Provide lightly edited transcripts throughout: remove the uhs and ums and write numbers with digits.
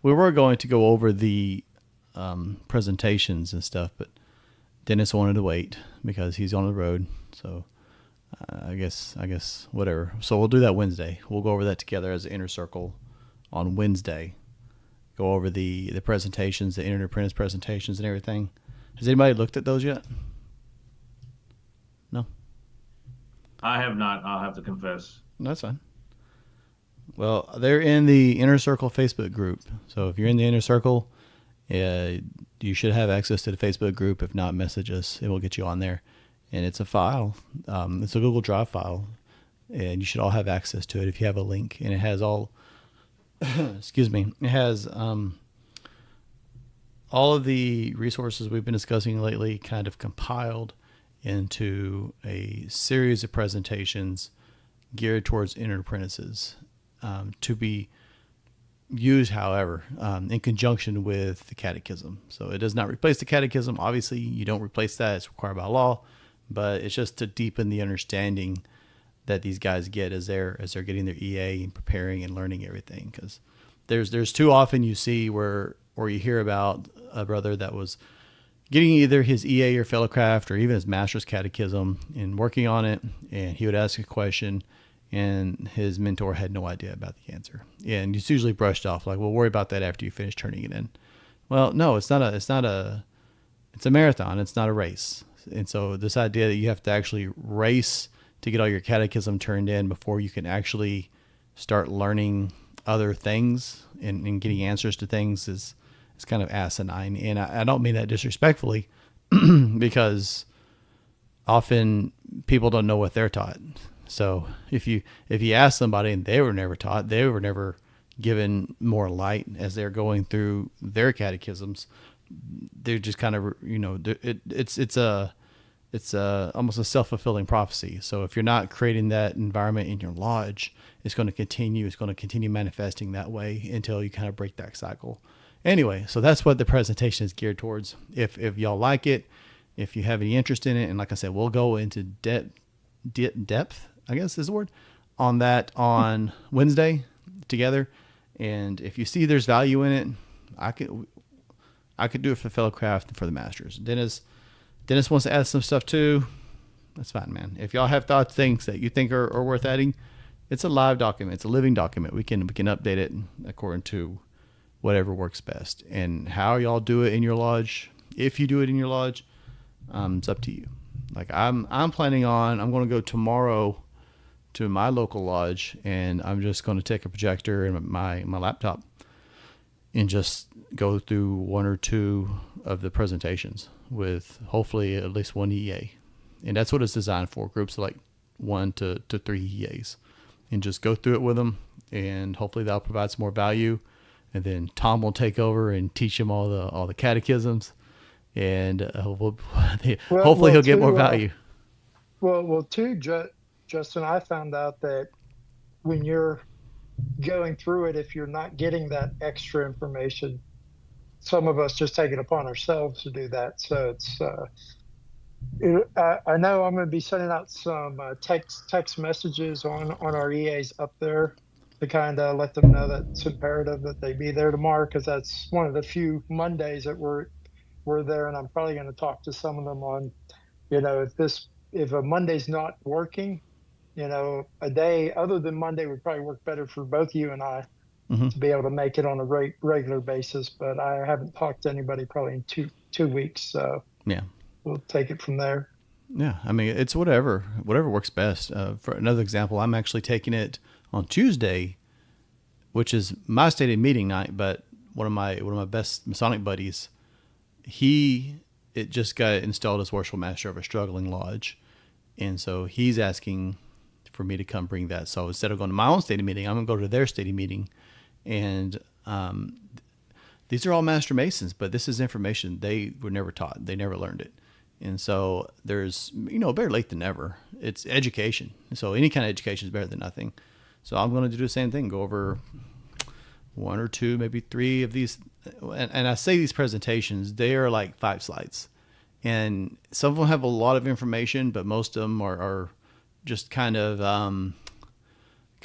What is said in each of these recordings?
we were going to go over the presentations and stuff, but Dennis wanted to wait because he's on the road. So I guess whatever. So we'll do that Wednesday. We'll go over that together as an inner circle on Wednesday. Go over the presentations, the Internet Apprentice presentations and everything. Has anybody looked at those yet? No? I have not. I'll have to confess. No, that's fine. Well, they're in the Inner Circle Facebook group. So if you're in the Inner Circle, you should have access to the Facebook group. If not, message us. It will get you on there. And it's a file. It's a Google Drive file. And you should all have access to it if you have a link. And it has all, excuse me, it has all of the resources we've been discussing lately kind of compiled into a series of presentations geared towards intern apprentices to be used, however, in conjunction with the catechism. So it does not replace the catechism. Obviously, you don't replace that. It's required by law, but it's just to deepen the understanding that these guys get as they're getting their EA and preparing and learning everything. Because there's too often you see where you hear about a brother that was getting either his EA or fellowcraft or even his master's catechism and working on it, and he would ask a question and his mentor had no idea about the answer. And it's usually brushed off like, "Well, worry about that after you finish turning it in." Well, no, it's a marathon. It's not a race. And so this idea that you have to actually race to get all your catechism turned in before you can actually start learning other things and getting answers to things is kind of asinine. And I don't mean that disrespectfully because often people don't know what they're taught. So if you ask somebody and they were never taught, they were never given more light as they're going through their catechisms, they're just kind of, it's almost a self-fulfilling prophecy. So if you're not creating that environment in your lodge, it's going to continue manifesting that way until you kind of break that cycle. Anyway, so that's what the presentation is geared towards. If y'all like it, if you have any interest in it, and like I said, we'll go into depth, I guess is the word, on that on Wednesday together. And if you see there's value in it, I could do it for fellow craft and for the masters. Dennis wants to add some stuff too. That's fine, man. If y'all have thoughts, things that you think are worth adding, it's a live document. It's a living document. We can update it according to whatever works best. And how y'all do it in your lodge, if you do it in your lodge, it's up to you. Like I'm planning on, I'm going to go tomorrow to my local lodge, and I'm just going to take a projector and my laptop and just go through one or two of the presentations with hopefully at least one EA. And that's what it's designed for, groups of like 1 to 3 EAs. And just go through it with them, and hopefully that'll provide some more value. And then Tom will take over and teach him all the catechisms, and hopefully he'll get more value. Justin, I found out that when you're going through it, if you're not getting that extra information, some of us just take it upon ourselves to do that. So I know I'm going to be sending out some text messages on our EAs up there to kind of let them know that it's imperative that they be there tomorrow, because that's one of the few Mondays that we're there. And I'm probably going to talk to some of them on, if a Monday's not working, a day other than Monday would probably work better for both you and I to be able to make it on a regular basis. But I haven't talked to anybody probably in two weeks. So yeah, we'll take it from there. Yeah. I mean, it's whatever works best. For another example, I'm actually taking it on Tuesday, which is my stated meeting night. But one of my best Masonic buddies, it just got installed as worship master of a struggling lodge. And so he's asking for me to come bring that. So instead of going to my own stated meeting, I'm going to go to their stated meeting. And these are all Master Masons, but this is information they were never taught. They never learned it. And so there's, better late than never. It's education. So any kind of education is better than nothing. So I'm going to do the same thing, go over 1 or 2, maybe 3 of these. And I say these presentations, they are like 5 slides. And some of them have a lot of information, but most of them are just kind of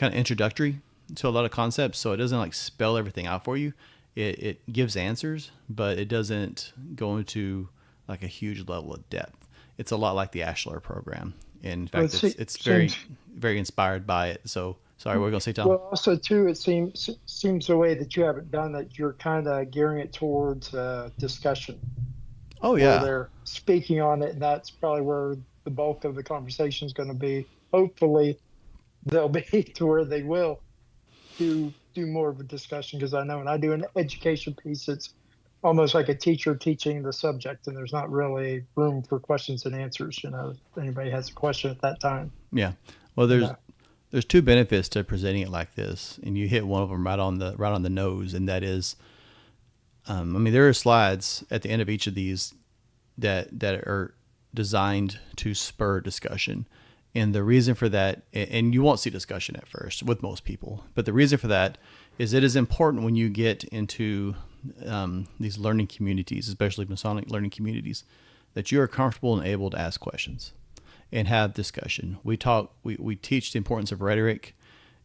introductory to a lot of concepts. So it doesn't like spell everything out for you. it gives answers, but it doesn't go into like a huge level of depth. It's a lot like the Ashlar program. In Well, fact, it's very, seems very inspired by it. So sorry, what were you going to say, Tom? well. Also, too, it seems the way that you have it done that you're kind of gearing it towards discussion, Oh where yeah. they're speaking on it, and that's probably where the bulk of the conversation is going to be. Hopefully, they'll be to where they will do more of a discussion, because I know when I do an education piece, it's almost like a teacher teaching the subject, and there's not really room for questions and answers. If anybody has a question at that time. Yeah. Well, Yeah. there's two benefits to presenting it like this, and you hit one of them right on the nose, and that is, I mean, there are slides at the end of each of these that are designed to spur discussion. And the reason for that, and you won't see discussion at first with most people, but the reason for that is it is important when you get into these learning communities, especially Masonic learning communities, that you are comfortable and able to ask questions and have discussion. We teach the importance of rhetoric,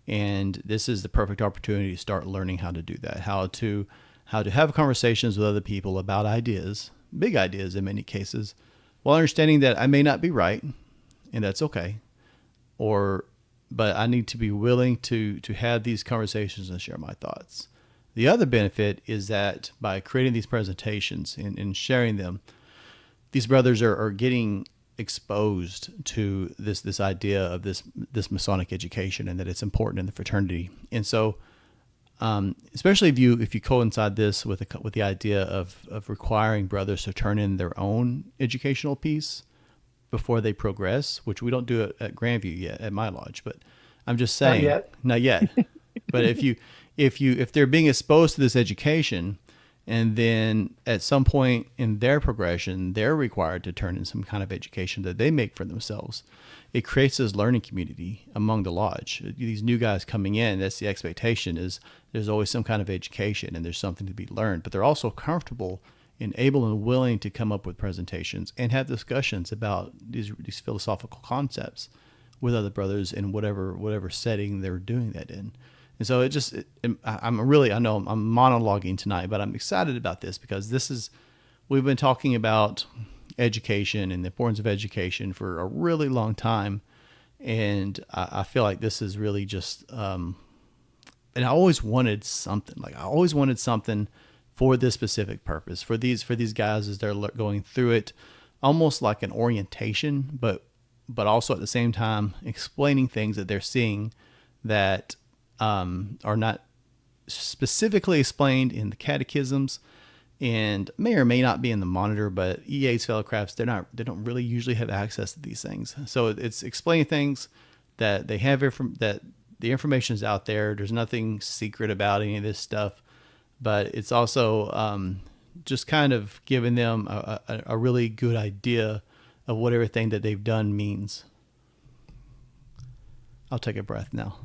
and this is the perfect opportunity to start learning how to do that, how to have conversations with other people about ideas, big ideas in many cases, while understanding that I may not be right, and that's okay. But I need to be willing to have these conversations and share my thoughts. The other benefit is that by creating these presentations and sharing them, these brothers are getting exposed to this idea of this Masonic education, and that it's important in the fraternity. And so, especially if you coincide this with the idea of requiring brothers to turn in their own educational piece before they progress, which we don't do it at Grandview yet at my lodge, but I'm just saying, not yet. But if they're being exposed to this education, and then at some point in their progression, they're required to turn in some kind of education that they make for themselves, it creates this learning community among the lodge. These new guys coming in, that's the expectation, is there's always some kind of education and there's something to be learned, but they're also comfortable and able and willing to come up with presentations and have discussions about these philosophical concepts with other brothers in whatever setting they're doing that in. And so I know I'm monologuing tonight, but I'm excited about this because we've been talking about education and the importance of education for a really long time. And I feel like this is really just, and I always wanted something for this specific purpose, for these guys as they're going through it, almost like an orientation, but also at the same time explaining things that they're seeing that are not specifically explained in the catechisms and may or may not be in the monitor, but EA's fellowcrafts, they don't really usually have access to these things. So it's explaining things that they have, that the information is out there. There's nothing secret about any of this stuff, but it's also just kind of giving them a really good idea of what everything that they've done means. I'll take a breath now.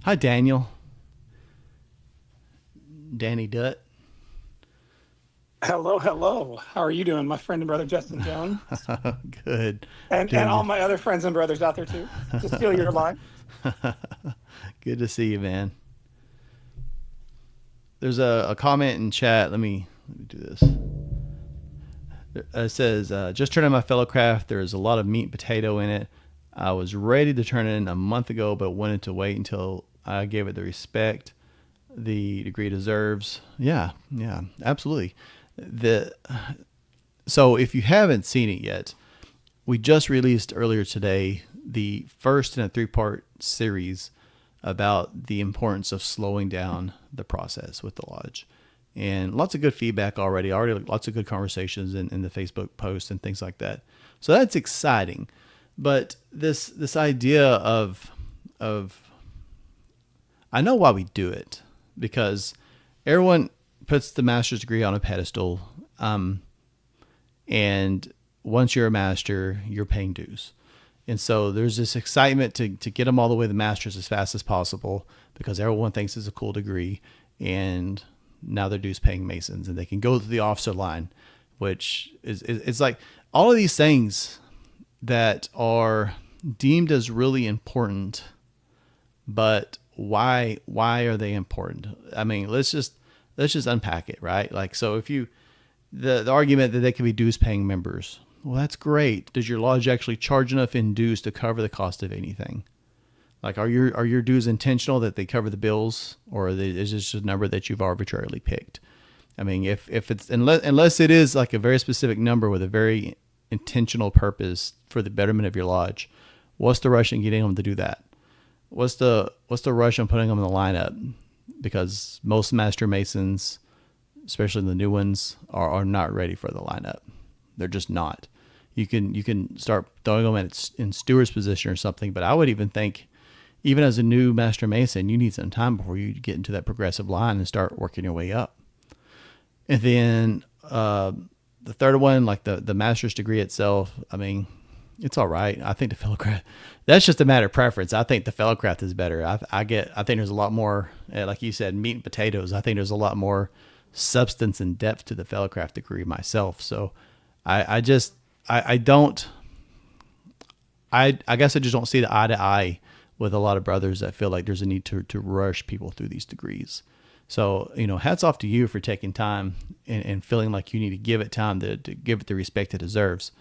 Hi, Daniel. Danny Dutt. Hello. How are you doing, my friend and brother Justin Jones? Good. And all my other friends and brothers out there too. To steal your line. Good to see you, man. There's a comment in chat. Let me do this. It says, just turned in my fellowcraft. There's a lot of meat and potato in it. I was ready to turn it in a month ago, but wanted to wait until I gave it the respect the degree deserves. Yeah, absolutely. So if you haven't seen it yet, we just released earlier today the first in a 3-part series about the importance of slowing down the process with the lodge. And lots of good feedback already lots of good conversations in the Facebook posts and things like that. So that's exciting. But this idea of I know why we do it, because everyone puts the master's degree on a pedestal, and once you're a master, you're paying dues. And so there's this excitement to get them all the way to the master's as fast as possible, because everyone thinks it's a cool degree, and now they're dues paying Masons, and they can go to the officer line, which is like all of these things that are deemed as really important, but why are they important? I mean, let's just unpack it, right? Like, so if you, the argument that they could be dues paying members, well, that's great. Does your lodge actually charge enough in dues to cover the cost of anything? Like, are your dues intentional that they cover the bills, or is this just a number that you've arbitrarily picked? I mean, if it's, unless it is like a very specific number with a very intentional purpose for the betterment of your lodge, what's the rush in getting them to do that? What's the rush on putting them in the lineup? Because most Master Masons, especially the new ones, are not ready for the lineup. They're just not. You can start throwing them in steward's position or something, but I would even think, even as a new Master Mason, you need some time before you get into that progressive line and start working your way up. And then the third one, like the master's degree itself, I mean, it's all right. I think the fellowcraft, that's just a matter of preference. I think the fellowcraft is better. I think there's a lot more, like you said, meat and potatoes. I think there's a lot more substance and depth to the fellowcraft degree myself. So I guess I just don't see the eye to eye with a lot of brothers that feel like there's a need to rush people through these degrees. So, hats off to you for taking time and feeling like you need to give it time to give it the respect it deserves.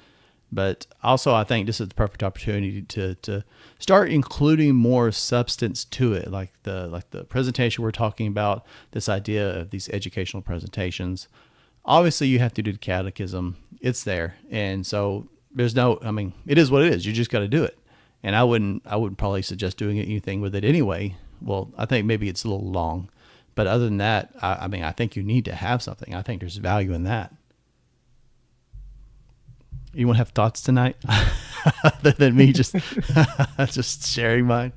But also, I think this is the perfect opportunity to start including more substance to it, like the presentation we're talking about, this idea of these educational presentations. Obviously, you have to do the catechism. It's there. And so there's it is what it is. You just got to do it. And I wouldn't probably suggest doing anything with it anyway. Well, I think maybe it's a little long. But other than that, I think you need to have something. I think there's value in that. You want to have thoughts tonight other than me just sharing mine?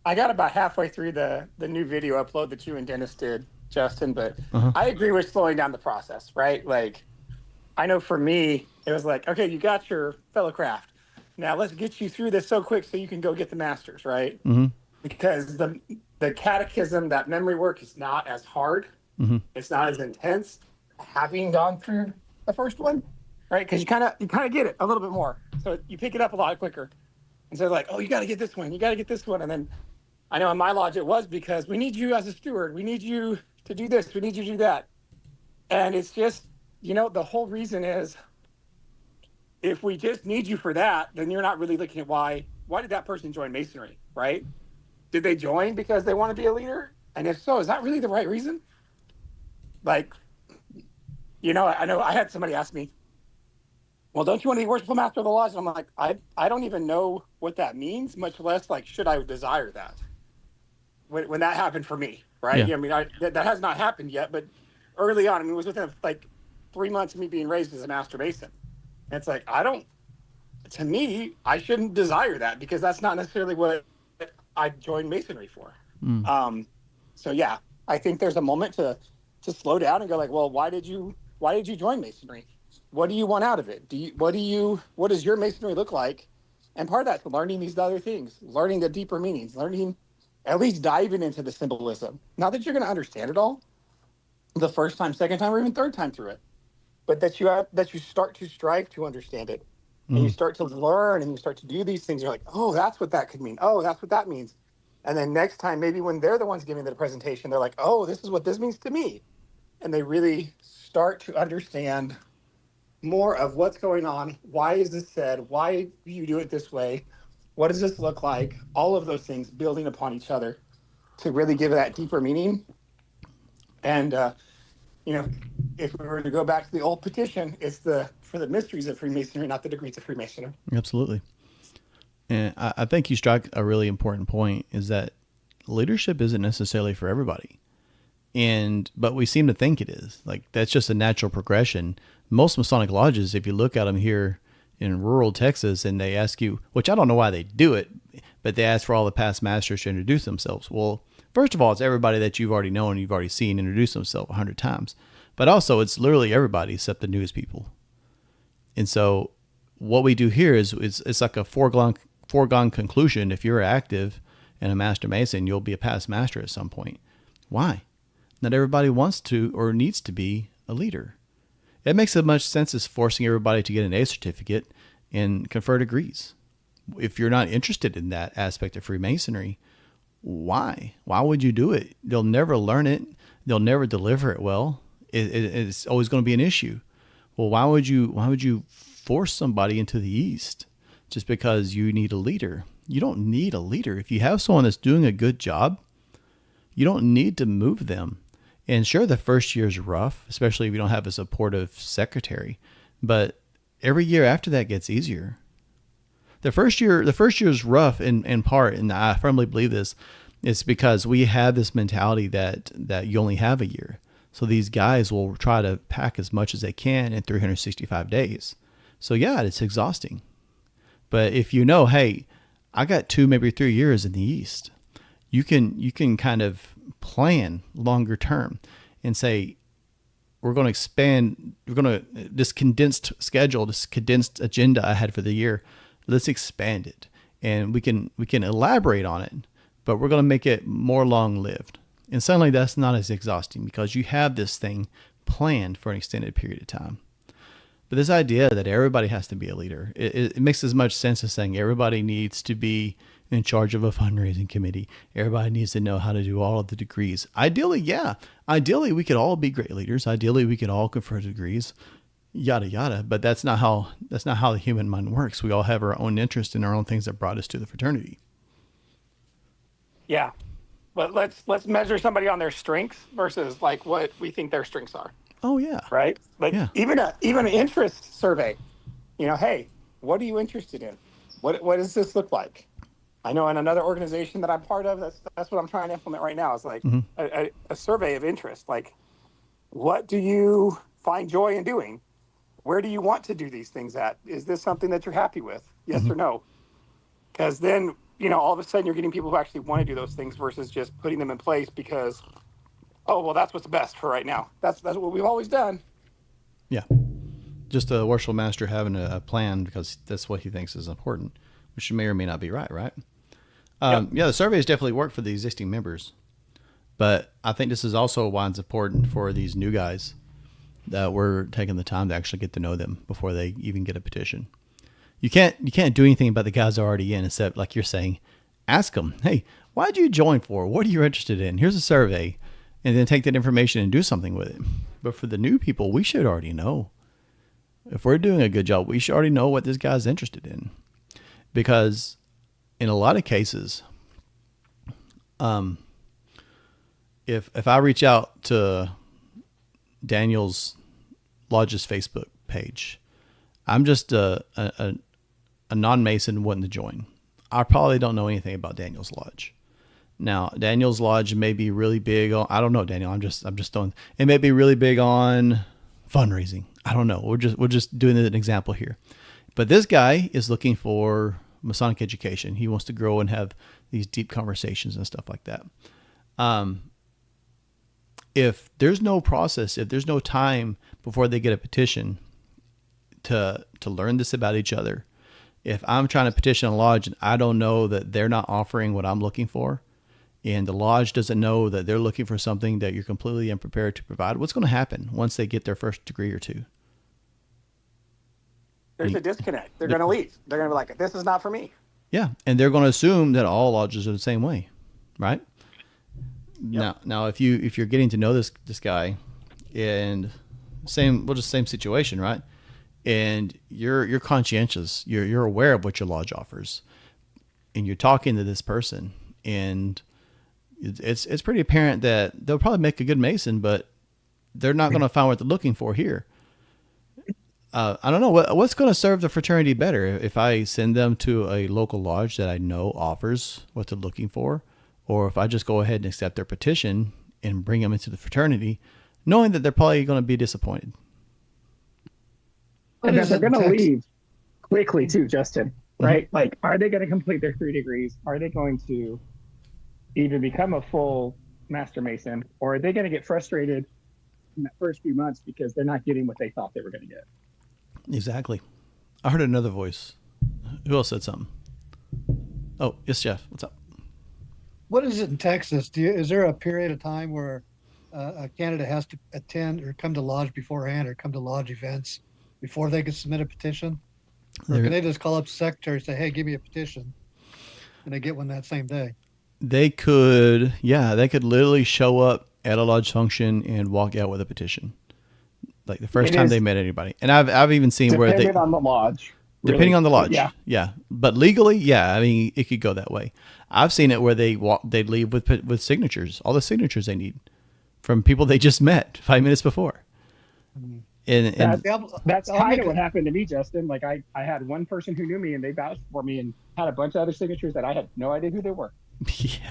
I got about halfway through the new video upload that you and Dennis did, Justin, but I agree with slowing down the process, right? Like, I know for me, it was like, okay, you got your fellow craft. Now let's get you through this so quick so you can go get the masters, right? Mm-hmm. Because the catechism, that memory work is not as hard. Mm-hmm. It's not as intense. Having gone through the first one, right? Because you kind of get it a little bit more, so you pick it up a lot quicker. And so like, oh, you got to get this one, and then I know in my lodge it was because we need you as a steward, we need you to do this, we need you to do that, and it's just the whole reason is if we just need you for that, then you're not really looking at why did that person join Masonry, right? Did they join because they want to be a leader? And if so, is that really the right reason? Like, I know I had somebody ask me, well, don't you want to be worshipful master of the lodge? And I'm like, I don't even know what that means, much less like, should I desire that? When that happened for me, right? Yeah. I mean, that has not happened yet, but early on, it was within like 3 months of me being raised as a Master Mason. And it's like, to me, I shouldn't desire that because that's not necessarily what I joined Masonry for. So yeah, I think there's a moment to slow down and go like, well, why did you join Masonry? What do you want out of it? What does your Masonry look like? And part of that's learning these other things, learning the deeper meanings, learning, at least diving into the symbolism. Not that you're going to understand it all the first time, second time, or even third time through it, but that you start to strive to understand it. And you start to learn and you start to do these things. You're like, oh, that's what that could mean. Oh, that's what that means. And then next time, maybe when they're the ones giving the presentation, they're like, oh, this is what this means to me. And they really start to understand more of what's going on. Why is this said? Why do you do it this way? What does this look like? All of those things building upon each other to really give it that deeper meaning. And, if we were to go back to the old petition, it's for the mysteries of Freemasonry, not the degrees of Freemasonry. Absolutely. And I think you strike a really important point, is that leadership isn't necessarily for everybody. But we seem to think it is. Like, that's just a natural progression. Most Masonic lodges, if you look at them here in rural Texas, and they ask you, which I don't know why they do it, but they ask for all the past masters to introduce themselves. Well, first of all, it's everybody that you've already known, you've already seen introduce themselves 100 times. But also, it's literally everybody except the newest people. And so what we do here is it's like a foregone conclusion. If you're active and a Master Mason, you'll be a past master at some point. Why? Not everybody wants to or needs to be a leader. It makes as much sense as forcing everybody to get an A certificate and confer degrees. If you're not interested in that aspect of Freemasonry, why? Why would you do it? They'll never learn it. They'll never deliver it well. It's always going to be an issue. Well, why would you force somebody into the East just because you need a leader? You don't need a leader. If you have someone that's doing a good job, you don't need to move them. And sure, the first year is rough, especially if you don't have a supportive secretary. But every year after that gets easier. The first year is rough in part, and I firmly believe this. It's because we have this mentality that you only have a year. So these guys will try to pack as much as they can in 365 days. So yeah, it's exhausting. But if you know, hey, I got 2, maybe 3 years in the East, you can kind of plan longer term and say, we're going to expand, this condensed schedule, this condensed agenda I had for the year, let's expand it. And we can elaborate on it, but we're going to make it more long-lived. And suddenly that's not as exhausting because you have this thing planned for an extended period of time. But this idea that everybody has to be a leader, it makes as much sense as saying everybody needs to be in charge of a fundraising committee. Everybody needs to know how to do all of the degrees. Ideally, yeah. Ideally, we could all be great leaders. Ideally, we could all confer degrees, yada, yada. But that's not how the human mind works. We all have our own interest in our own things that brought us to the fraternity. Yeah. But let's measure somebody on their strengths versus like what we think their strengths are. Oh yeah. Right? Like yeah. even an interest survey. You know, hey, what are you interested in? What does this look like? I know in another organization that I'm part of, that's what I'm trying to implement right now. Is like a survey of interest. Like, what do you find joy in doing? Where do you want to do these things at? Is this something that you're happy with? Yes or no? Because then, you know, all of a sudden you're getting people who actually want to do those things versus just putting them in place because, oh, well, that's what's best for right now. That's what we've always done. Yeah. Just a worshipful master having a plan because that's what he thinks is important, which may or may not be right? Yeah, the surveys definitely work for the existing members, but I think this is also why it's important for these new guys that we're taking the time to actually get to know them before they even get a petition. You can't do anything about the guys that are already in, except like you're saying, ask them, hey, why did you join for? What are you interested in? Here's a survey, and then take that information and do something with it. But for the new people, we should already know. If we're doing a good job, we should already know what this guy's interested in, because in a lot of cases, if I reach out to Daniel's Lodge's Facebook page, I'm just a non-Mason wanting to join. I probably don't know anything about Daniel's Lodge. Now, Daniel's Lodge may be really big on, I don't know, Daniel. I'm just throwing, it may be really big on fundraising. I don't know. We're just doing an example here. But this guy is looking for Masonic education. He wants to grow and have these deep conversations and stuff like that. If there's no process, if there's no time before they get a petition to learn this about each other, if I'm trying to petition a lodge and I don't know that they're not offering what I'm looking for, and the lodge doesn't know that they're looking for something that you're completely unprepared to provide, what's going to happen once they get their first degree or two? There's a disconnect. They're going to leave. They're going to be like, this is not for me. Yeah, and they're going to assume that all lodges are the same way, right? Yep. Now, if you're getting to know this guy, and same situation, right? And you're conscientious, you're aware of what your lodge offers, and you're talking to this person, and it's pretty apparent that they'll probably make a good Mason, but they're not going to find what they're looking for here. I don't know what's going to serve the fraternity better, if I send them to a local lodge that I know offers what they're looking for, or if I just go ahead and accept their petition and bring them into the fraternity, knowing that they're probably going to be disappointed. And then they're going to leave quickly too, Justin, right? Mm-hmm. Like, are they going to complete their 3 degrees? Are they going to even become a full Master Mason? Or are they going to get frustrated in the first few months because they're not getting what they thought they were going to get? Exactly. I heard another voice. Who else said something? Oh, yes, Jeff. What's up? What is it in Texas? Is there a period of time where a candidate has to attend or come to lodge beforehand or come to lodge events before they can submit a petition? Or can they just call up the secretary and say, "Hey, give me a petition," and they get one that same day? They could, yeah, they could literally show up at a lodge function and walk out with a petition, like the first time they met anybody. And I've even seen where they, depending on the lodge. depending on the lodge, Yeah. yeah. But legally, yeah, I mean, it could go that way. I've seen it where they leave with signatures, all the signatures they need from people they just met 5 minutes before. And That's kind of what happened to me, Justin. Like I had one person who knew me and they vouched for me and had a bunch of other signatures that I had no idea who they were. yeah,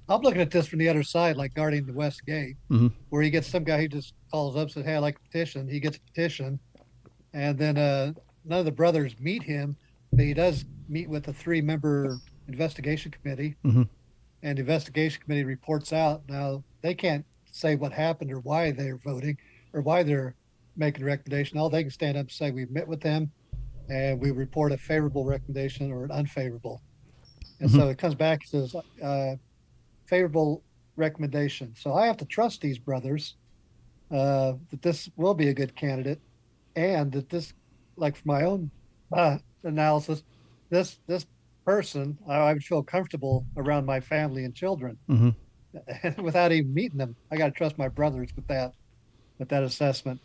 I'm looking at this from the other side, like guarding the West Gate, where you get some guy who just calls up and says, "Hey, I like a petition." He gets a petition, and then none of the brothers meet him, but he does meet with a 3-member investigation committee, and the investigation committee reports out. Now, they can't say what happened or why they're voting or why they're making a recommendation. All they can stand up and say, "We've met with them, and we report a favorable recommendation or an unfavorable." And so it comes back and says, favorable recommendation. So I have to trust these brothers that this will be a good candidate, and that this, like for my own analysis, this person, I would feel comfortable around my family and children without even meeting them. I got to trust my brothers with that assessment.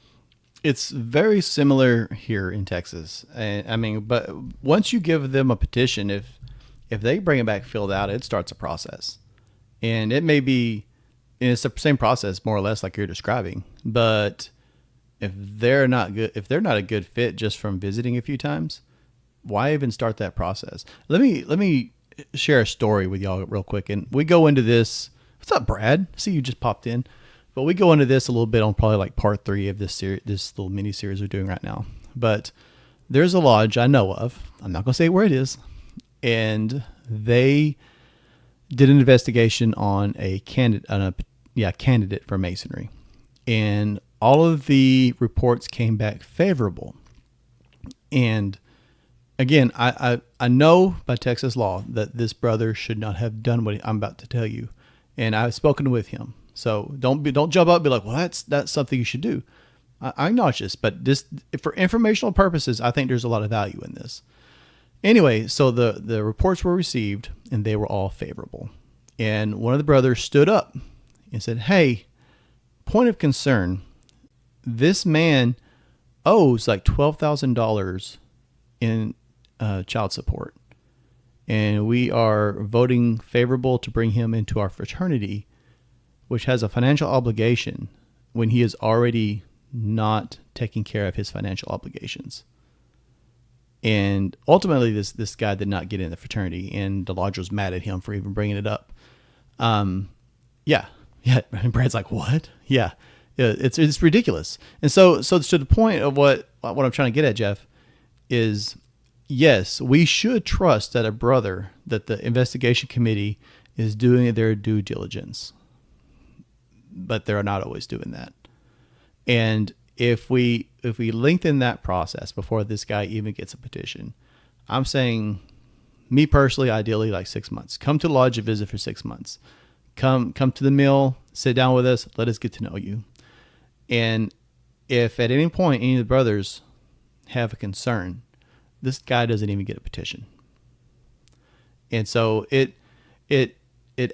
It's very similar here in Texas. And I mean, but once you give them a petition, if they bring it back filled out, it starts a process. And it may be, and it's the same process more or less like you're describing. But if they're not a good fit just from visiting a few times, why even start that process? Let me share a story with y'all real quick. And we go into this. What's up, Brad? I see you just popped in. But we go into this a little bit on probably like part 3 of this little mini series we're doing right now. But there's a lodge I know of. I'm not going to say where it is. And they did an investigation on a candidate for Masonry. And all of the reports came back favorable. And again, I know by Texas law that this brother should not have done what I'm about to tell you. And I've spoken with him. So don't jump up and be like, well, that's something you should do. I acknowledge this, but this, for informational purposes, I think there's a lot of value in this. Anyway, so the reports were received and they were all favorable. And one of the brothers stood up and said, "Hey, point of concern, this man owes like $12,000 in child support. And we are voting favorable to bring him into our fraternity, which has a financial obligation when he is already not taking care of his financial obligations." And ultimately, this guy did not get in the fraternity, and the lodge was mad at him for even bringing it up. Yeah. And Brad's like, "What?" Yeah, it's ridiculous. And so to the point of what I'm trying to get at, Jeff, is yes, we should trust that the investigation committee is doing their due diligence, but they're not always doing that. And if we lengthen that process before this guy even gets a petition, I'm saying, me personally, ideally like 6 months. Come to the lodge and visit for 6 months. Come to the meal, sit down with us, let us get to know you. And if at any point any of the brothers have a concern, this guy doesn't even get a petition. And so it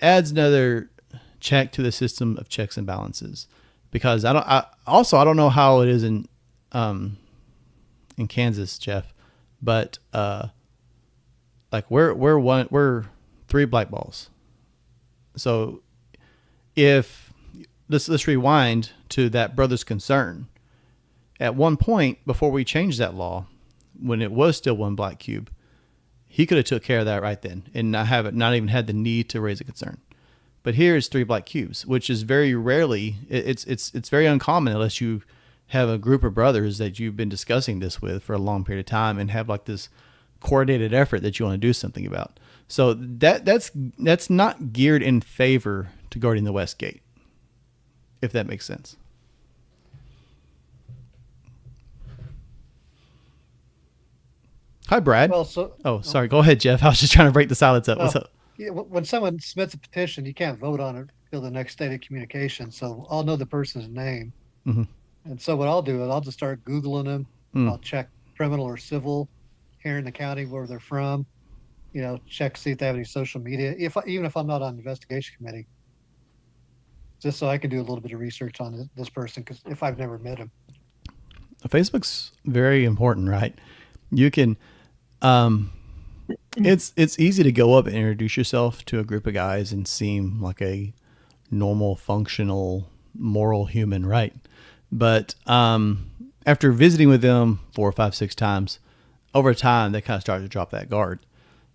adds another check to the system of checks and balances. Because I don't know how it is in Kansas, Jeff, but like we're 3 black balls. So if let's rewind to that brother's concern. At one point before we changed that law, when it was still 1 black cube, he could have took care of that right then and not even had the need to raise a concern. But here is 3 black cubes, which is very rarely, it's very uncommon unless you have a group of brothers that you've been discussing this with for a long period of time and have like this coordinated effort that you want to do something about. So that's not geared in favor to guarding the West Gate, if that makes sense. Hi, Brad. Well, sorry. Go ahead, Jeff. I was just trying to break the silence up. What's up? Yeah, when someone submits a petition, you can't vote on it until the next state of communication. So I'll know the person's name. And so what I'll do is I'll just start Googling them. I'll check criminal or civil here in the county where they're from. Check, see if they have any social media, even if I'm not on the investigation committee, just so I can do a little bit of research on this person, because if I've never met him. Facebook's very important, right? You can, it's easy to go up and introduce yourself to a group of guys and seem like a normal, functional, moral human, right? But after visiting with them 4, 5, 6 times, over time, they kind of start to drop that guard.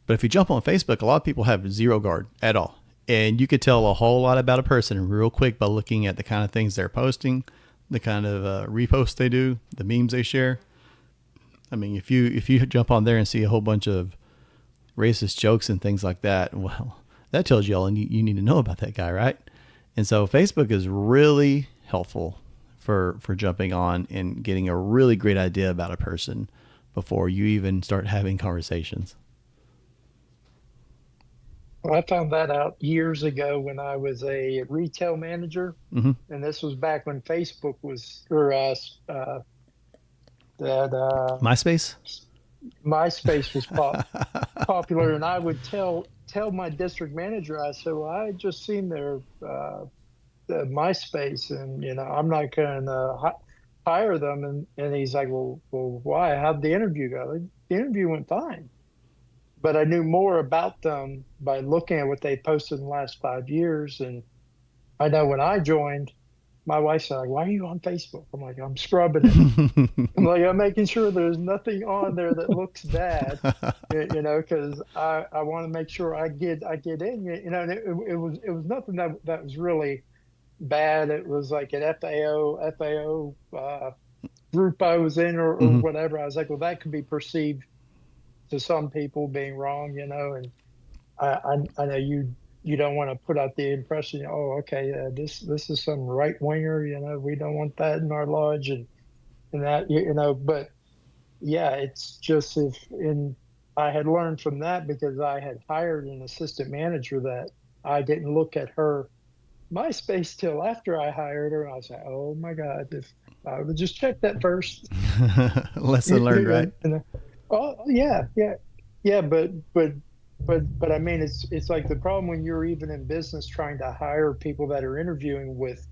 But if you jump on Facebook, a lot of people have zero guard at all. And you could tell a whole lot about a person real quick by looking at the kind of things they're posting, the kind of reposts they do, the memes they share. I mean, if you jump on there and see a whole bunch of racist jokes and things like that, well, that tells you all you need to know about that guy, right? And so Facebook is really helpful for jumping on and getting a really great idea about a person before you even start having conversations. Well, I found that out years ago when I was a retail manager, and this was back when Facebook was, or MySpace was popular, and I would tell my district manager, I said, "Well, I just seen their MySpace, and I'm not going to hire them." And he's like, "Well, why? How'd the interview go?" The interview went fine. But I knew more about them by looking at what they posted in the last 5 years. And I know when I joined, my wife said, "Why are you on Facebook?" I'm like, "I'm scrubbing it." I'm like, "I'm making sure there's nothing on there that looks bad, because I want to make sure I get in. And it was nothing that was really bad. It was like an FAO group I was in or whatever. I was like, well, that could be perceived to some people being wrong, and I know you don't want to put out the impression, okay, this is some right winger, we don't want that in our lodge and that, but yeah, it's just I had learned from that because I had hired an assistant manager that I didn't look at her MySpace till after I hired her. I was like, oh my God, if I would just check that first. Lesson learned, right? Oh yeah. But I mean, it's like the problem when you're even in business trying to hire people that are interviewing with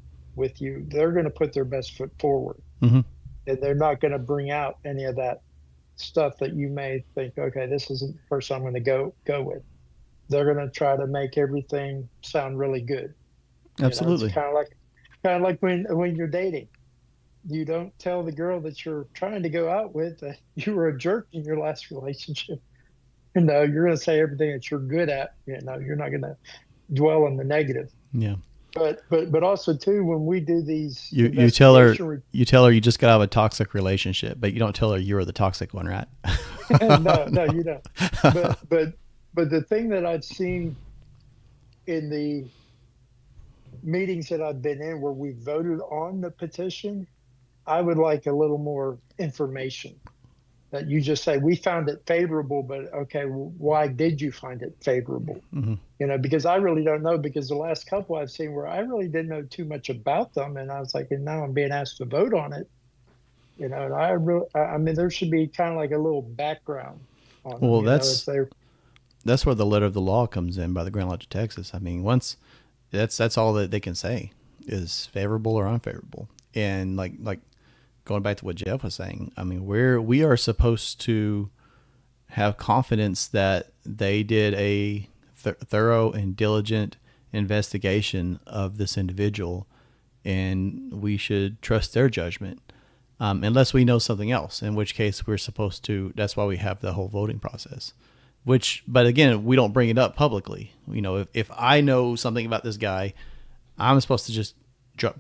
you. They're going to put their best foot forward, and they're not going to bring out any of that stuff that you may think, okay, this isn't the person I'm going to go with. They're going to try to make everything sound really good. Absolutely. It's kind of like when you're dating. You don't tell the girl that you're trying to go out with that you were a jerk in your last relationship. You're going to say everything that you're good at. You're not going to dwell on the negative. Yeah. But also too, when we do these, you tell her you just got out of a toxic relationship, but you don't tell her you were the toxic one, right? No, you don't. But the thing that I've seen in the meetings that I've been in where we voted on the petition, I would like a little more information. That you just say, we found it favorable, but okay, well, why did you find it favorable? Because I really don't know, because the last couple I've seen where I really didn't know too much about them, and I was like, and now I'm being asked to vote on it. And I mean, there should be kind of like a little background on well, them, that's where the letter of the law comes in by the Grand Lodge of Texas. I mean, once that's all that they can say is favorable or unfavorable. And like going back to what Jeff was saying, I mean, we are supposed to have confidence that they did a thorough and diligent investigation of this individual, and we should trust their judgment, unless we know something else, in which case we're supposed to. That's why we have the whole voting process. But again, we don't bring it up publicly. If I know something about this guy, I'm supposed to just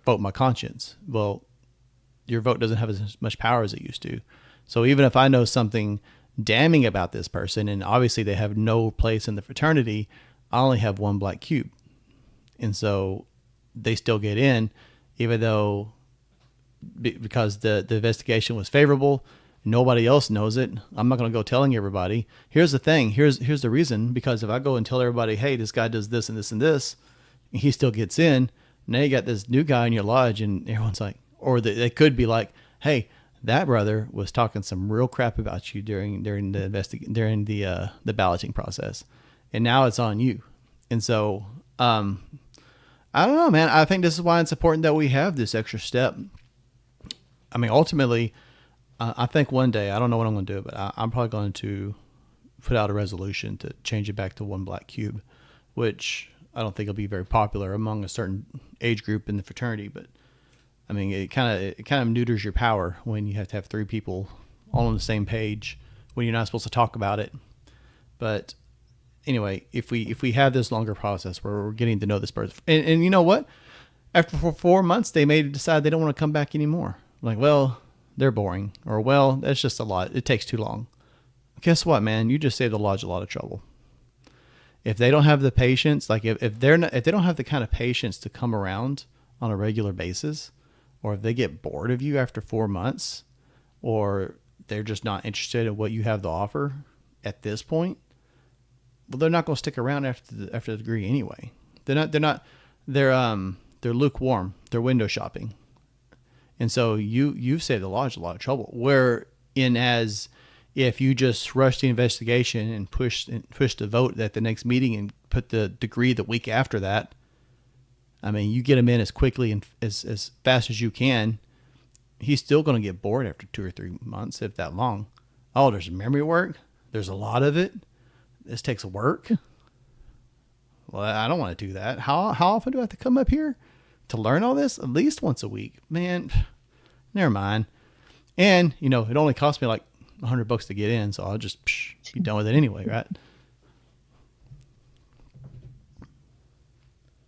vote my conscience. Well, your vote doesn't have as much power as it used to. So even if I know something damning about this person, and obviously they have no place in the fraternity, I only have one black cube. And so they still get in, even though because the investigation was favorable, nobody else knows it. I'm not going to go telling everybody. Here's the thing. Here's the reason. Because if I go and tell everybody, hey, this guy does this and this and this, and he still gets in, now you got this new guy in your lodge, and everyone's like, or they could be like, hey, that brother was talking some real crap about you during the balloting process, and now it's on you. And so, I don't know, man. I think this is why it's important that we have this extra step. I mean, ultimately, I think one day, I don't know what I'm going to do, but I'm probably going to put out a resolution to change it back to one black cube, which I don't think will be very popular among a certain age group in the fraternity. But I mean, it kind of neuters your power when you have to have three people all on the same page when you're not supposed to talk about it. But anyway, if we have this longer process where we're getting to know this person, and you know what, after 4 months, they may decide they don't want to come back anymore. Like, well, they're boring, or well, that's just a lot. It takes too long. Guess what, man? You just saved the lodge a lot of trouble. If they don't have the patience, like if they don't have the kind of patience to come around on a regular basis, or if they get bored of you after 4 months, or they're just not interested in what you have to offer at this point, well, they're not going to stick around after the degree anyway. They're lukewarm. They're window shopping. And so you've saved the lodge a lot of trouble. Whereas if you just rush the investigation and push the vote at the next meeting and put the degree the week after that, I mean, you get him in as quickly and as fast as you can, he's still going to get bored after 2 or 3 months, if that long. Oh, there's memory work. There's a lot of it. This takes work. Well, I don't want to do that. How often do I have to come up here to learn all this? At least once a week. Man, never mind. And, it only cost me like $100 to get in, so I'll just be done with it anyway, right?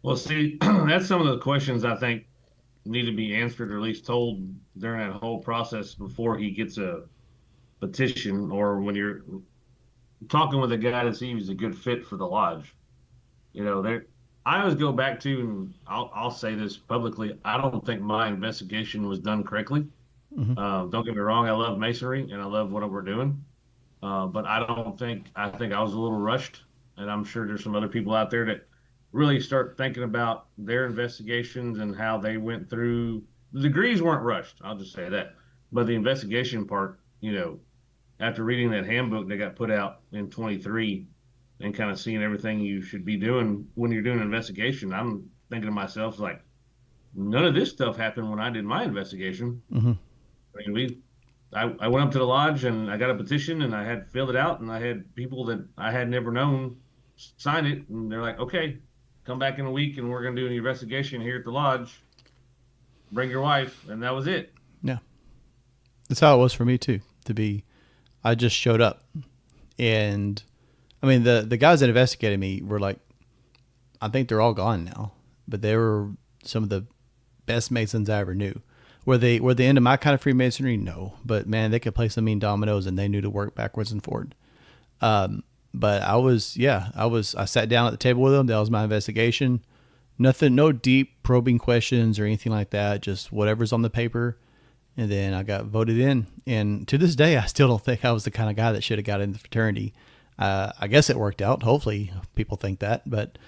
Well, see, that's some of the questions I think need to be answered, or at least told during that whole process before he gets a petition, or when you're talking with a guy to see if he's a good fit for the lodge. I always go back to, and I'll say this publicly, I don't think my investigation was done correctly. Mm-hmm. Don't get me wrong, I love Masonry and I love what we're doing. But I think I was a little rushed, and I'm sure there's some other people out there that really start thinking about their investigations and how they went through. The degrees weren't rushed, I'll just say that. But the investigation part, after reading that handbook that got put out in 23 and kind of seeing everything you should be doing when you're doing an investigation, I'm thinking to myself, like, none of this stuff happened when I did my investigation. Mm-hmm. I mean, I went up to the lodge and I got a petition and I had filled it out, and I had people that I had never known sign it, and they're like, okay, come back in a week and we're going to do an investigation here at the lodge. Bring your wife. And that was it. Yeah. That's how it was for me too, I just showed up, and I mean, the guys that investigated me were like, I think they're all gone now, but they were some of the best Masons I ever knew. Were they into my kind of Freemasonry? No, but man, they could play some mean dominoes, and they knew to work backwards and forward. But I sat down at the table with them. That was my investigation. Nothing, no deep probing questions or anything like that. Just whatever's on the paper. And then I got voted in. And to this day, I still don't think I was the kind of guy that should have got in the fraternity. I guess it worked out. Hopefully people think that. But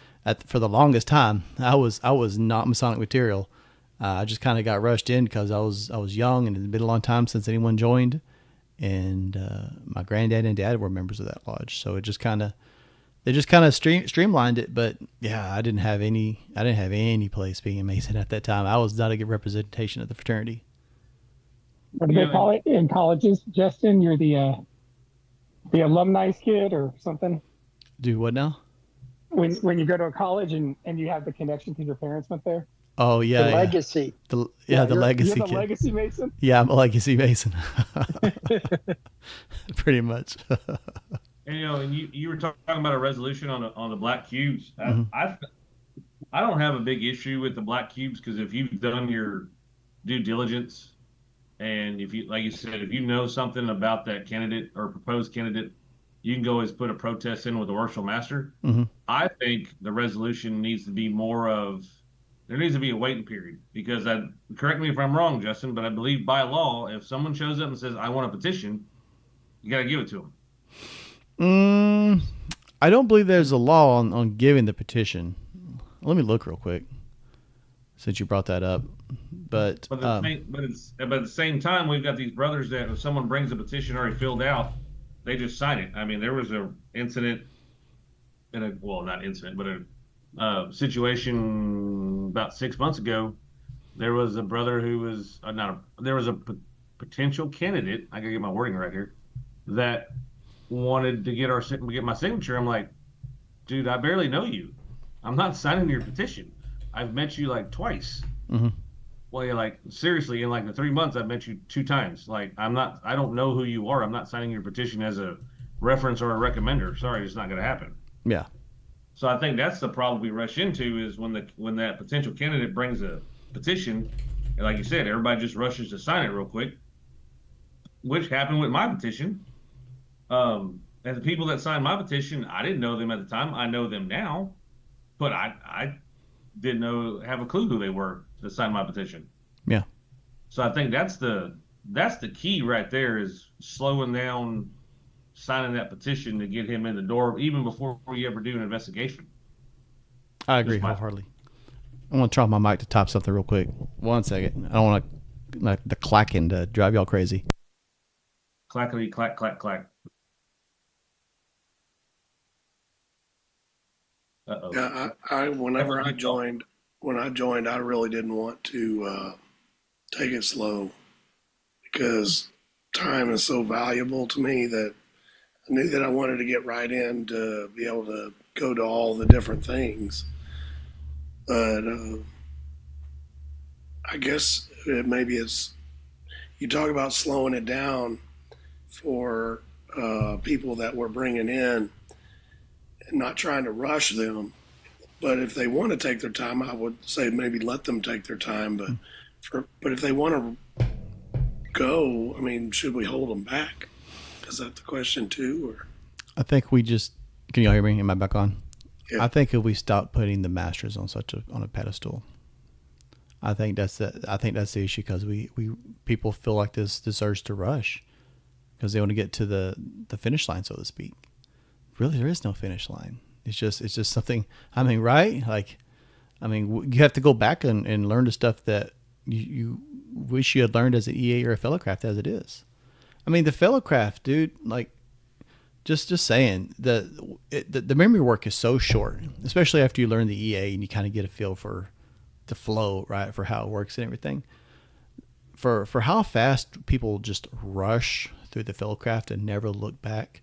for the longest time, I was not Masonic material. I just kind of got rushed in because I was young, and it had been a long time since anyone joined. And my granddad and dad were members of that lodge, so they just kind of streamlined it. But yeah, I didn't have any place being a Mason at that time. I was not a good representation of the fraternity. What do they call it in colleges, Justin? You're the alumni kid or something? Do what now? When you go to a college and you have the connection because your parents went there? Oh yeah, the legacy. The legacy you're the kid. Legacy Mason. Yeah, I'm a legacy Mason. Pretty much. And and you were talking about a resolution on the black cubes. Mm-hmm. I don't have a big issue with the black cubes, because if you've done your due diligence, and if you, like you said, if you know something about that candidate or proposed candidate, you can go always put a protest in with the worshipful master. Mm-hmm. I think the resolution needs to be more of, there needs to be a waiting period, because correct me if I'm wrong, Justin, but I believe by law, if someone shows up and says, I want a petition, you got to give it to them. I don't believe there's a law on giving the petition. Let me look real quick. since you brought that up. But But at the same time, we've got these brothers that if someone brings a petition already filled out, they just sign it. I mean, there was a incident not incident, but a situation about 6 months ago. There was a brother who was there was a potential candidate. I gotta get my wording right here. That wanted to get my signature. I'm like, dude, I barely know you. I'm not signing your petition. I've met you like twice. Mm-hmm. Well, you're like, seriously, in like the 3 months, I've met you 2 times. Like, I don't know who you are. I'm not signing your petition as a reference or a recommender. Sorry, it's not going to happen. Yeah. So I think that's the problem we rush into is when that potential candidate brings a petition, and like you said, everybody just rushes to sign it real quick, which happened with my petition. And the people that signed my petition, I didn't know them at the time. I know them now, but I didn't have a clue who they were that signed my petition. Yeah. So I think that's the key right there is slowing down signing that petition to get him in the door even before we ever do an investigation. I agree wholeheartedly. I want to try my mic to top something real quick. 1 second. I don't want the clacking to drive y'all crazy. Clackety clack clack clack. Uh-oh. Yeah, when I joined, I really didn't want to take it slow because time is so valuable to me that I knew that I wanted to get right in to be able to go to all the different things. But I guess maybe you talk about slowing it down for people that we're bringing in and not trying to rush them. But if they want to take their time, I would say maybe let them take their time. But if they want to go, I mean, should we hold them back? Is that the question too? Or I think can y'all hear me? Am I back on? Yeah. I think if we stop putting the masters on on a pedestal, I think that's the issue because we people feel like this urge to rush because they want to get to the finish line, so to speak. Really, there is no finish line. It's just something. I mean, right? Like, I mean, you have to go back and learn the stuff that you wish you had learned as an EA or a fellowcraft as it is. I mean, the fellowcraft, dude. Like, just saying the memory work is so short, especially after you learn the EA and you kind of get a feel for the flow, right? For how it works and everything. For how fast people just rush through the fellowcraft and never look back,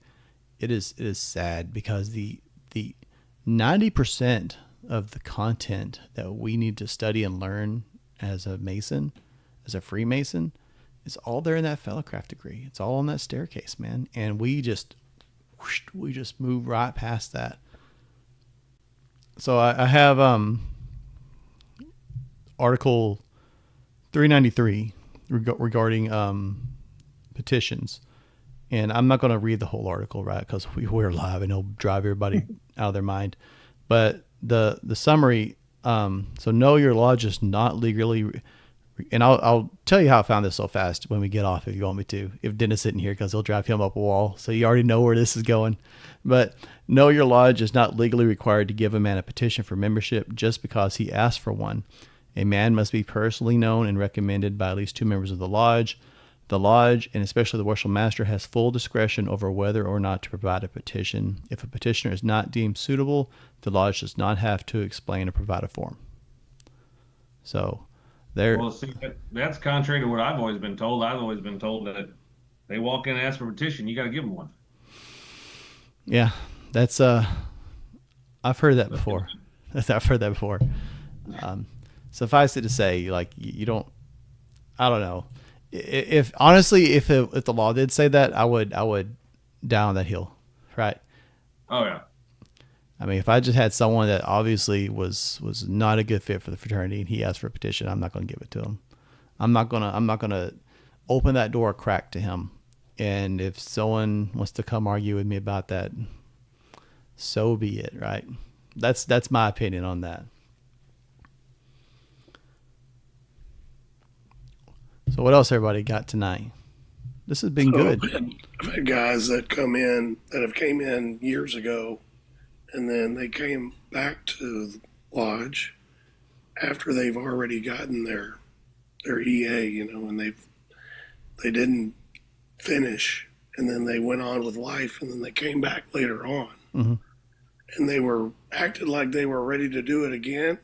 it is sad because the 90% of the content that we need to study and learn as a Mason, as a Freemason, is all there in that fellowcraft degree. It's all on that staircase, man. And we just move right past that. So I have Article 393 regarding petitions. And I'm not going to read the whole article, right? Because we're live and it'll drive everybody out of their mind. But the summary, so know your lodge is not legally, and I'll tell you how I found this so fast when we get off if you want me to. If Dennis isn't here, because he'll drive him up a wall. So you already know where this is going. But know your lodge is not legally required to give a man a petition for membership just because he asked for one. A man must be personally known and recommended by at least 2 members of the lodge. The lodge, and especially the worshipful master, has full discretion over whether or not to provide a petition. If a petitioner is not deemed suitable, the lodge does not have to explain or provide a form. So, Well, see, that's contrary to what I've always been told. I've always been told that they walk in and ask for a petition, you got to give them one. Yeah, that's I've heard that before. I've heard that before. Suffice it to say, like you don't. I don't know. If honestly, if the law did say that, I would down that hill, right? Oh yeah. I mean, if I just had someone that obviously was not a good fit for the fraternity and he asked for a petition, I'm not going to give it to him. I'm not gonna open that door a crack to him. And if someone wants to come argue with me about that, so be it, right? That's my opinion on that. So what else everybody got tonight? This has been good. I've had guys that came in years ago, and then they came back to the lodge after they've already gotten their EA, and they didn't finish, and then they went on with life, and then they came back later on, and they were acted like they were ready to do it again.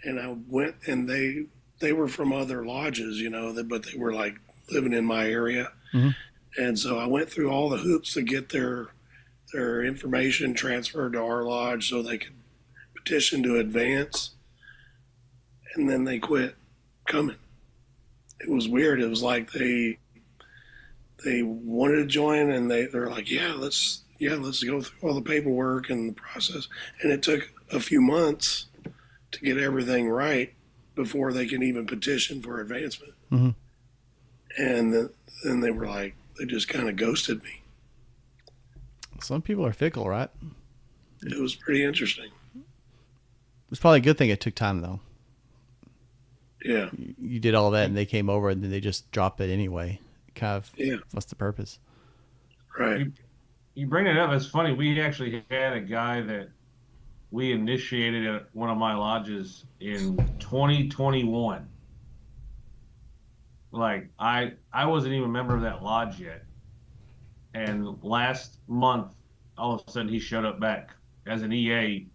And I went, and they were from other lodges, but they were like living in my area, and so I went through all the hoops to get their information transferred to our lodge so they could petition to advance, and then they quit coming. It was weird. It was like they wanted to join, and they're like, let's go through all the paperwork and the process. And it took a few months to get everything right before they can even petition for advancement. And then they were like, they just kind of ghosted me. Some people are fickle, right? It was pretty interesting. It's probably a good thing it took time, though. Yeah. You did all that, and they came over, and then they just dropped it anyway. Kind of, yeah. What's the purpose? Right. You bring it up. It's funny. We actually had a guy that we initiated at one of my lodges in 2021. Like, I wasn't even a member of that lodge yet. And last month, all of a sudden, he showed up back as an EA,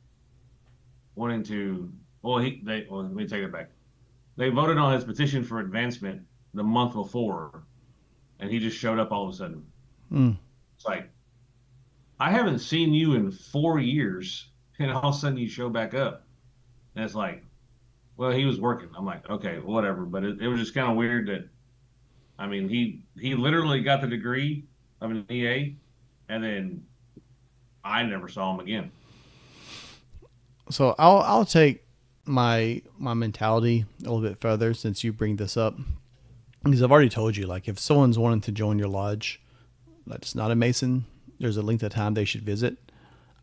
wanting to. Well, let me take it back. They voted on his petition for advancement the month before, and he just showed up all of a sudden. It's like, I haven't seen you in 4 years, and all of a sudden you show back up. And it's like, well, he was working. I'm like, okay, whatever. But it was just kind of weird that, I mean, he literally got the degree of an EA, and then I never saw him again. So I'll take my mentality a little bit further since you bring this up, because I've already told you, like, if someone's wanting to join your lodge that's not a Mason, there's a length of time they should visit.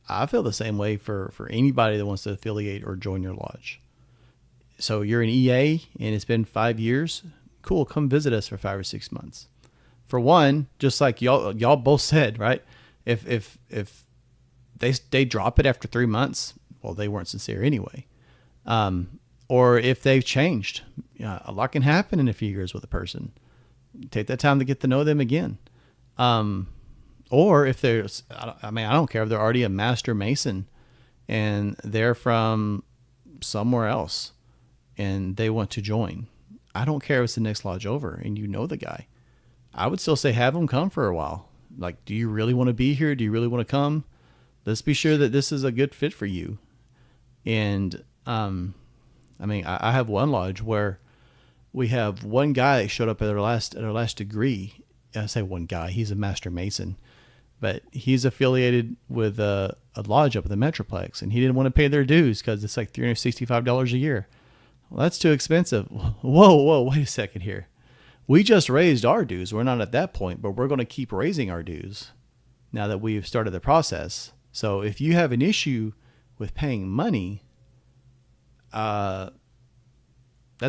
I feel the same way for anybody that wants to affiliate or join your lodge. So you're an EA and it's been 5 years. Cool. Come visit us for 5 or 6 months. For one, just like y'all both said, right? If they drop it after 3 months, well, they weren't sincere anyway. Or if they've changed, a lot can happen in a few years with a person. Take that time to get to know them again. Or if there's, I don't care if they're already a master Mason and they're from somewhere else and they want to join. I don't care if it's the next lodge over and you know the guy. I would still say have them come for a while. Like, do you really want to be here? Do you really want to come? Let's be sure that this is a good fit for you. And, I have one lodge where we have one guy that showed up at our last degree. I say one guy, he's a master Mason, but he's affiliated with a lodge up at the Metroplex, and he didn't want to pay their dues because it's like $365 a year. Well, that's too expensive. Whoa, wait a second here. We just raised our dues. We're not at that point, but we're going to keep raising our dues now that we've started the process. So if you have an issue with paying money, that's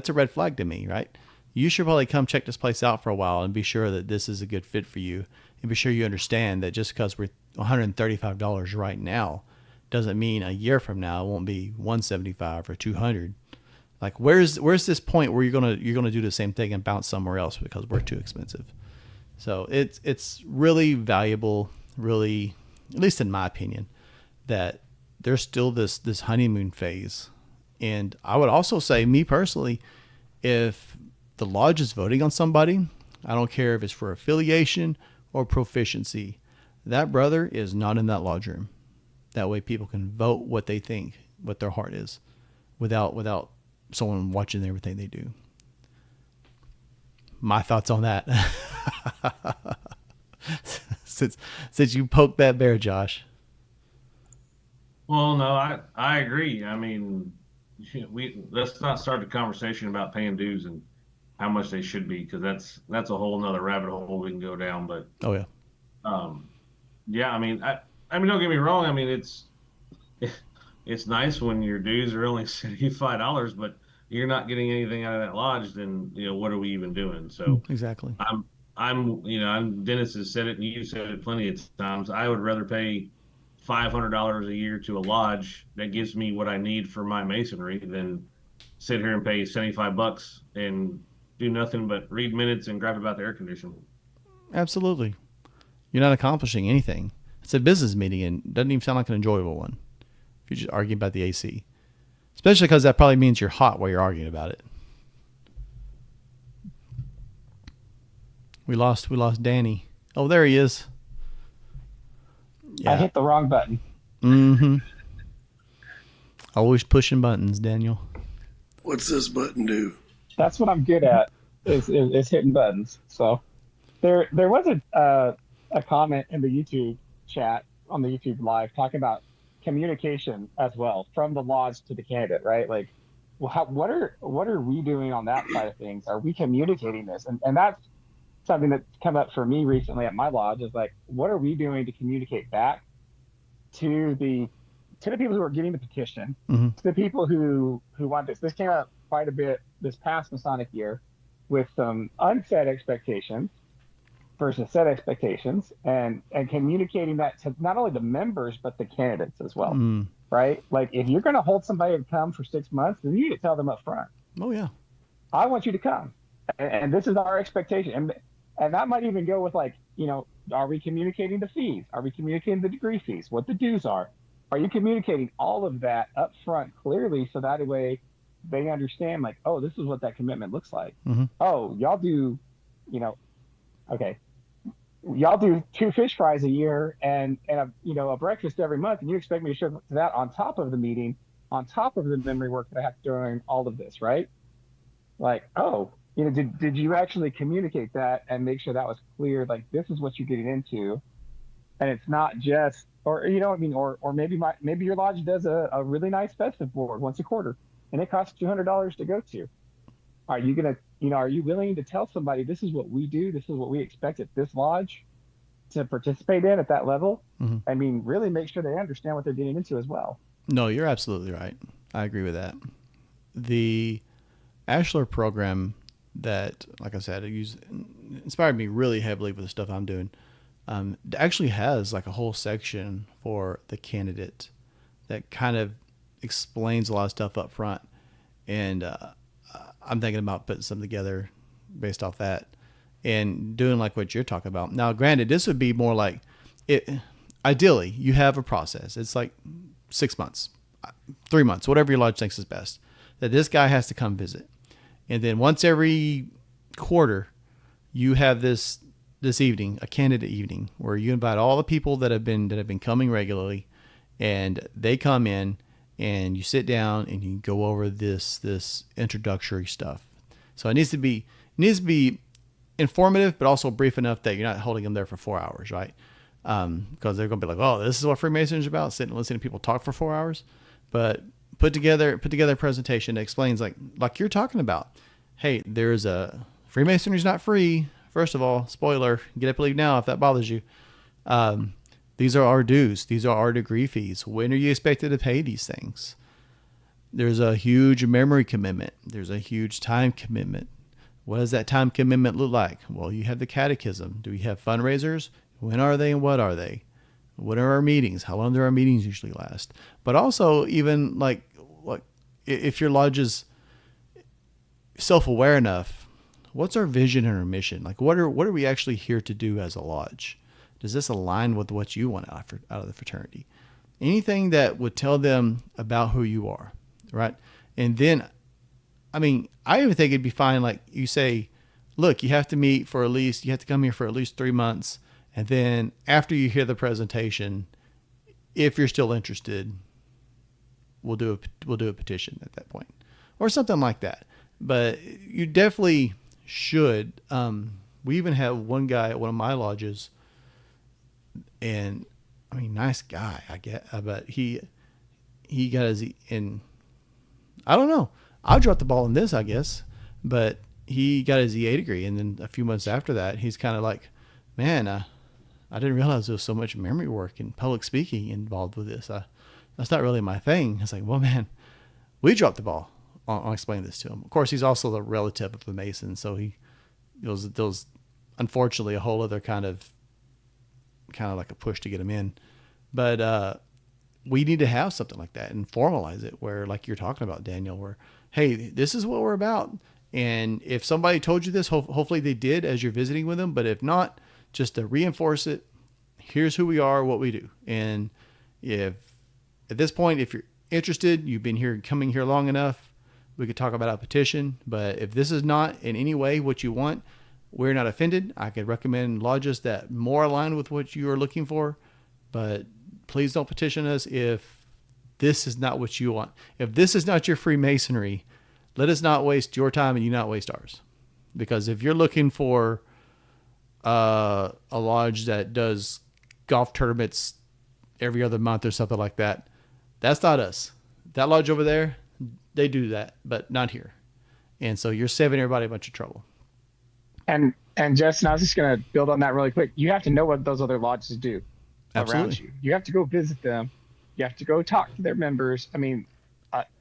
a red flag to me, right? You should probably come check this place out for a while and be sure that this is a good fit for you, and be sure you understand that just because we're $135 right now doesn't mean a year from now it won't be $175 or $200. Like, where's this point where you're gonna do the same thing and bounce somewhere else because we're too expensive? So it's really valuable, really, at least in my opinion, that there's still this honeymoon phase. And I would also say, me personally, if the lodge is voting on somebody, I don't care if it's for affiliation or proficiency, that brother is not in that lodge room. That way people can vote what they think, what their heart is, without someone watching everything they do. My thoughts on that. since you poked that bear, Josh. Well, no, I agree. I mean, let's not start the conversation about paying dues and how much they should be, because that's a whole nother rabbit hole we can go down. But oh yeah, yeah. I mean, don't get me wrong. I mean, it's nice when your dues are only $75, but you're not getting anything out of that lodge. Then what are we even doing? So exactly. Dennis has said it, and you said it plenty of times. I would rather pay $500 a year to a lodge that gives me what I need for my masonry than sit here and pay $75 and do nothing but read minutes and gripe about the air conditioning. Absolutely. You're not accomplishing anything. It's a business meeting and it doesn't even sound like an enjoyable one if you're just arguing about the AC. Especially because that probably means you're hot while you're arguing about it. We lost Danny. Oh, there he is. Yeah. I hit the wrong button. Mm-hmm. Always pushing buttons, Daniel. What's this button do? That's what I'm good at, is hitting buttons. So there was a comment in the YouTube chat on the YouTube live talking about communication as well from the lodge to the candidate, right? Like, well, what are we doing on that side of things? Are we communicating this? And that's something that's come up for me recently at my lodge, is like, what are we doing to communicate back to the people who are getting the petition, mm-hmm. to the people who want this. This came up quite a bit this past Masonic year with some unset expectations versus set expectations, and communicating that to not only the members but the candidates as well. Right? Like, if you're going to hold somebody to come for 6 months, then you need to tell them up front. Oh yeah, I want you to come, and this is our expectation. And that might even go with, like, you know, are we communicating the fees? Are we communicating the degree fees? What the dues are? Are you communicating all of that up front clearly, so that way they understand, like, oh, this is what that commitment looks like. Mm-hmm. Oh, y'all do, you know, okay, y'all do 2 fish fries a year and a breakfast every month, and you expect me to show up to that on top of the meeting, on top of the memory work that I have to do during all of this, right? Like, oh, you know, did you actually communicate that and make sure that was clear? Like, this is what you're getting into, and it's not just, or, you know what I mean, or maybe your lodge does a really nice festive board once a quarter, and it costs $200 to go to. Are you gonna, you know, are you willing to tell somebody, this is what we do, this is what we expect at this lodge to participate in at that level? Mm-hmm. I mean, really make sure they understand what they're getting into as well. No, you're absolutely right. I agree with that. The Ashlar program that, like I said, inspired me really heavily with the stuff I'm doing. Actually has like a whole section for the candidate that kind of explains a lot of stuff up front. And I'm thinking about putting something together based off that and doing like what you're talking about. Now, granted, this would be more like ideally you have a process. It's like 6 months, 3 months, whatever your lodge thinks is best, that this guy has to come visit. And then once every quarter, you have this evening, a candidate evening, where you invite all the people that have been coming regularly, and they come in, and you sit down and you go over this introductory stuff. So it needs to be informative, but also brief enough that you're not holding them there for 4 hours, right? Because they're going to be like, oh, this is what Freemasonry is about, sitting and listening to people talk for 4 hours. But put together a presentation that explains, like you're talking about. Hey, there's a Freemasonry is not free. First of all, spoiler, get up and leave now if that bothers you. These are our dues. These are our degree fees. When are you expected to pay these things? There's a huge memory commitment. There's a huge time commitment. What does that time commitment look like? Well, you have the catechism. Do we have fundraisers? When are they and what are they? What are our meetings? How long do our meetings usually last? But also, even like if your lodge is self-aware enough, what's our vision and our mission? Like, what are we actually here to do as a lodge? Does this align with what you want out of the fraternity? Anything that would tell them about who you are, right? And then, I mean, I even think it'd be fine. Like you say, look, you have to come here for at least 3 months. And then after you hear the presentation, if you're still interested, we'll do a petition at that point or something like that. But you definitely should. We even have one guy at one of my lodges, and I mean, nice guy, I get, but he got his, and I don't know, I dropped the ball in this, I guess, but he got his EA degree. And then a few months after that, he's kind of like, man, I didn't realize there was so much memory work and public speaking involved with this. That's not really my thing. It's like, well, man, we dropped the ball on explaining this to him. Of course, he's also the relative of the Mason, so there was unfortunately a whole other kind of like a push to get him in. But we need to have something like that and formalize it where, like you're talking about, Daniel, where, hey, this is what we're about. And if somebody told you this, hopefully they did as you're visiting with them. But if not, just to reinforce it, here's who we are, what we do. And if at this point, if you're interested, you've been here, coming here long enough, we could talk about a petition. But if this is not in any way what you want, we're not offended. I could recommend lodges that more align with what you are looking for, but please don't petition us if this is not what you want. If this is not your Freemasonry, let us not waste your time and you not waste ours. Because if you're looking for a lodge that does golf tournaments every other month or something like that, that's not us. That lodge over there, they do that, but not here. And so you're saving everybody a bunch of trouble. And Justin, I was just going to build on that really quick. You have to know what those other lodges do around you. You have to go visit them. You have to go talk to their members. I mean,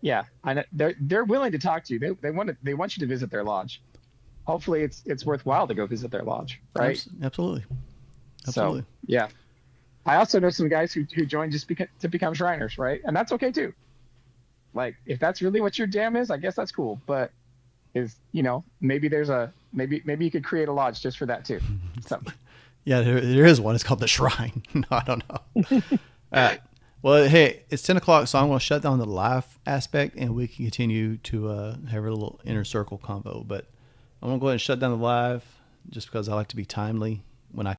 yeah, I know they're willing to talk to you. They want you to visit their lodge. Hopefully, it's worthwhile to go visit their lodge, right? Absolutely. So yeah, I also know some guys who joined just to become Shriners, right? And that's okay too. Like, if that's really what your jam is, I guess that's cool. But maybe there's maybe you could create a lodge just for that too. So. Yeah, there is one. It's called the Shrine. No, I don't know. All right. Well, hey, it's 10 o'clock, so I'm going to shut down the live aspect, and we can continue to have a little inner circle convo. But I'm going to go ahead and shut down the live just because I like to be timely when I